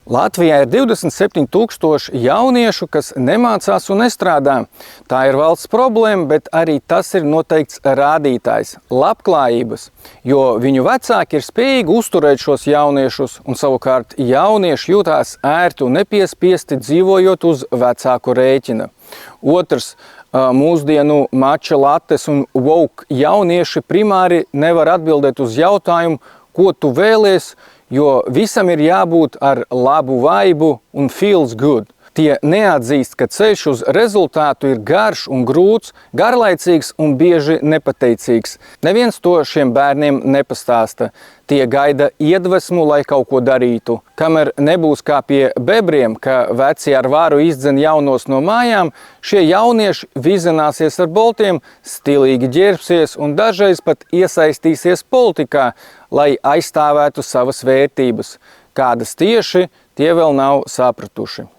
Latvijā ir 27,000 jauniešu, kas nemācās un nestrādā. Tā ir valsts problēma, bet arī tas ir noteikts rādītājs labklājības, jo viņu vecāki ir spējīgi uzturēt šos jauniešus, un savukārt jaunieši jūtās ērti un nepiespiesti dzīvojot uz vecāku rēķina. Otrs, mūsdienu mača lates un woke jaunieši primāri nevar atbildēt uz jautājumu, ko tu vēlies, jo visam ir jābūt ar labu vaibu un feels good. Tie neatzīst, ka ceļš uz rezultātu ir garš un grūts, garlaicīgs un bieži nepateicīgs. Neviens to šiem bērniem nepastāsta. Tie gaida iedvesmu, lai kaut ko darītu. Kamēr nebūs kā pie bebriem, ka veci ar varu izdzen jaunos no mājām, šie jaunieši vizināsies ar boltiem, stilīgi ģērbsies un dažreiz pat iesaistīsies politikā, lai aizstāvētu savas vērtības. Kādas tieši, tie vēl nav sapratuši.